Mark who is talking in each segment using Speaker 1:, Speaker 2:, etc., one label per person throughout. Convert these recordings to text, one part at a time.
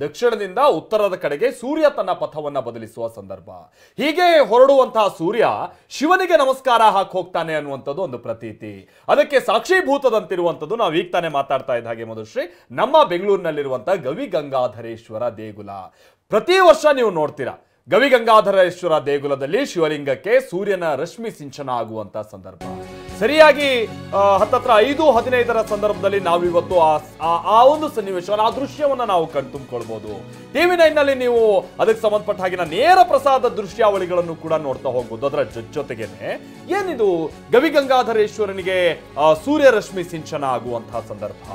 Speaker 1: ದಕ್ಷಿಣದಿಂದ ಉತ್ತರದ ಕಡೆಗೆ ಸೂರ್ಯ ತನ್ನ ಪಥವನ್ನ ಬದಲಿಸುವ ಸಂದರ್ಭ. ಹೀಗೆ ಹೊರಡುವಂತಹ ಸೂರ್ಯ ಶಿವನಿಗೆ ನಮಸ್ಕಾರ ಹಾಕಿ ಹೋಗ್ತಾನೆ ಅನ್ನುವಂಥದ್ದು ಒಂದು ಪ್ರತೀತಿ. ಅದಕ್ಕೆ ಸಾಕ್ಷೀಭೂತದಂತಿರುವಂಥದ್ದು ನಾವು ಈಗ ತಾನೇ ಮಾತಾಡ್ತಾ ಇದ್ದ ಹಾಗೆ ಮಧುಶ್ರೀ, ನಮ್ಮ ಬೆಂಗಳೂರಿನಲ್ಲಿರುವಂತಹ ಗವಿಗಂಗಾಧರೇಶ್ವರ ದೇಗುಲ. ಪ್ರತಿ ವರ್ಷ ನೀವು ನೋಡ್ತೀರಾ, ಗವಿಗಂಗಾಧರೇಶ್ವರ ದೇಗುಲದಲ್ಲಿ ಶಿವಲಿಂಗಕ್ಕೆ ಸೂರ್ಯನ ರಶ್ಮಿ ಸಿಂಚನ ಆಗುವಂತ ಸಂದರ್ಭ. ಸರಿಯಾಗಿ ಹತ್ತತ್ರ 5:15 ಸಂದರ್ಭದಲ್ಲಿ ನಾವಿವತ್ತು ಆ ಒಂದು ಸನ್ನಿವೇಶವನ್ನು, ಆ ದೃಶ್ಯವನ್ನ ನಾವು ಕಣ್ತುಂಬಿಕೊಳ್ಬಹುದು. TV9 ನಲ್ಲಿ ನೀವು ಅದಕ್ಕೆ ಸಂಬಂಧಪಟ್ಟ ಹಾಗೆ ನೇರ ಪ್ರಸಾದ ದೃಶ್ಯಾವಳಿಗಳನ್ನು ಕೂಡ ನೋಡ್ತಾ ಹೋಗ್ಬೋದು. ಅದರ ಜೊತೆಗೇನೆ ಏನಿದು ಗವಿಗಂಗಾಧರೇಶ್ವರನಿಗೆ ಸೂರ್ಯ ರಶ್ಮಿ ಸಿಂಚನ ಆಗುವಂತಹ ಸಂದರ್ಭ,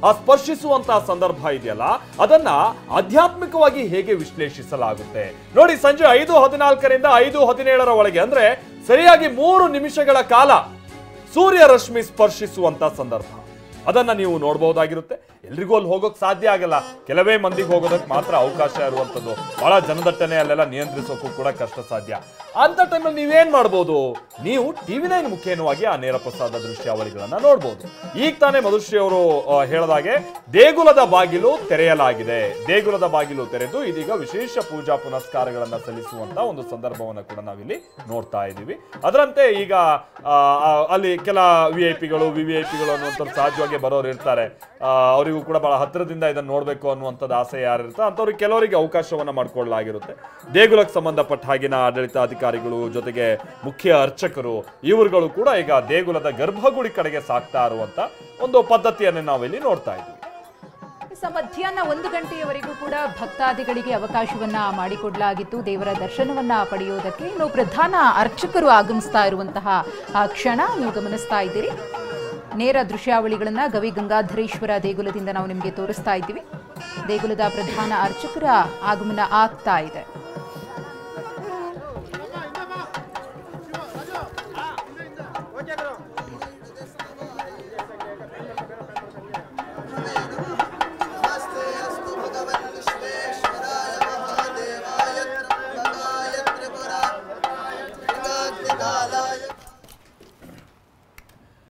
Speaker 1: ಆ ಸ್ಪರ್ಶಿಸುವಂತಹ ಸಂದರ್ಭ ಇದೆಯಲ್ಲ, ಅದನ್ನ ಆಧ್ಯಾತ್ಮಿಕವಾಗಿ ಹೇಗೆ ವಿಶ್ಲೇಷಿಸಲಾಗುತ್ತೆ ನೋಡಿ. ಸಂಜೆ 5:14ರಿಂದ 5:17 ಒಳಗೆ, ಅಂದ್ರೆ ಸರಿಯಾಗಿ 3 ನಿಮಿಷಗಳ ಕಾಲ ಸೂರ್ಯ ರಶ್ಮಿ ಸ್ಪರ್ಶಿಸುವಂತ ಸಂದರ್ಭ, ಅದನ್ನ ನೀವು ನೋಡಬಹುದಾಗಿರುತ್ತೆ. ಎಲ್ರಿಗೂ ಅಲ್ಲಿ ಹೋಗೋಕ್ ಸಾಧ್ಯ ಆಗಲ್ಲ, ಕೆಲವೇ ಮಂದಿಗೆ ಹೋಗೋದಕ್ಕೆ ಮಾತ್ರ ಅವಕಾಶ ಇರುವಂತದ್ದು. ಬಹಳ ಜನದಟ್ಟಣೆ ಅಲ್ಲೆಲ್ಲ ನಿಯಂತ್ರಿಸೋಕ್ಕೂ ಕೂಡ ಕಷ್ಟ ಸಾಧ್ಯ. ಅಂತ ಟೈಮಲ್ಲಿ ನೀವೇನ್ ಮಾಡ್ಬೋದು, ನೀವು TV9 ಮುಖೇನವಾಗಿ ಆ ನೇರ ಪ್ರಸಾದ ದೃಶ್ಯಾವಳಿಗಳನ್ನ ನೋಡ್ಬೋದು. ಈಗ ತಾನೇ ಮಧುಶ್ರೀ ಅವರು ಹೇಳಿದಾಗೆ ದೇಗುಲದ ಬಾಗಿಲು ತೆರೆಯಲಾಗಿದೆ. ದೇಗುಲದ ಬಾಗಿಲು ತೆರೆದು ಇದೀಗ ವಿಶೇಷ ಪೂಜಾ ಪುನಸ್ಕಾರಗಳನ್ನ ಸಲ್ಲಿಸುವಂತ ಒಂದು ಸಂದರ್ಭವನ್ನ ಕೂಡ ನಾವಿಲ್ಲಿ ನೋಡ್ತಾ ಇದ್ದೀವಿ. ಅದರಂತೆ ಈಗ ಅಲ್ಲಿ ಕೆಲ VIP ಗಳು VVIPಗಳು ಅನ್ನುವಂಥದ್ದು ಸಹಜವಾಗಿ ಬರೋರು ಇರ್ತಾರೆ. ಅವರಿಗೂ ಕೂಡ ಬಹಳ ಹತ್ತಿರದಿಂದ ಇದನ್ನು ನೋಡ್ಬೇಕು ಅನ್ನುವಂಥದ್ದು ಆಸೆ ಯಾರಿರುತ್ತೆ ಅಂಥವ್ರಿಗೆ ಕೆಲವರಿಗೆ ಅವಕಾಶವನ್ನ ಮಾಡ್ಕೊಳ್ಳಲಾಗಿರುತ್ತೆ. ದೇಗುಲಕ್ಕೆ ಸಂಬಂಧಪಟ್ಟ ಹಾಗಿನ ಆಡಳಿತಾಧಿಕಾರಿಗಳು ಜೊತೆಗೆ ಮುಖ್ಯ ಅರ್ಚಕರು ಇವರುಗಳು ಕೂಡ ಈಗ ದೇಗುಲದ ಗರ್ಭಗುಡಿ ಕಡೆಗೆ ಸಾಗ್ತಾ ಇರುವಂತ ಒಂದು ಪದ್ಧತಿಯನ್ನು ನಾವಿಲ್ಲಿ ನೋಡ್ತಾ ಇದ್ದೀವಿ.
Speaker 2: ಮಧ್ಯಾಹ್ನ 1 ಗಂಟೆಯವರೆಗೂ ಕೂಡ ಭಕ್ತಾದಿಗಳಿಗೆ ಅವಕಾಶವನ್ನ ಮಾಡಿಕೊಡಲಾಗಿತ್ತು ದೇವರ ದರ್ಶನವನ್ನ ಪಡೆಯೋದಕ್ಕೆ. ಇನ್ನು ಪ್ರಧಾನ ಅರ್ಚಕರು ಆಗಮಿಸ್ತಾ ಇರುವಂತಹ ಕ್ಷಣ ನೀವು ಗಮನಿಸ್ತಾ ಇದ್ದೀರಿ. ನೇರ ದೃಶ್ಯಾವಳಿಗಳನ್ನ ಗವಿಗಂಗಾಧರೇಶ್ವರ ದೇಗುಲದಿಂದ ನಾವು ನಿಮಗೆ ತೋರಿಸ್ತಾ ಇದ್ದೀವಿ. ದೇಗುಲದ ಪ್ರಧಾನ ಅರ್ಚಕರ ಆಗಮನ ಆಗ್ತಾ ಇದೆ.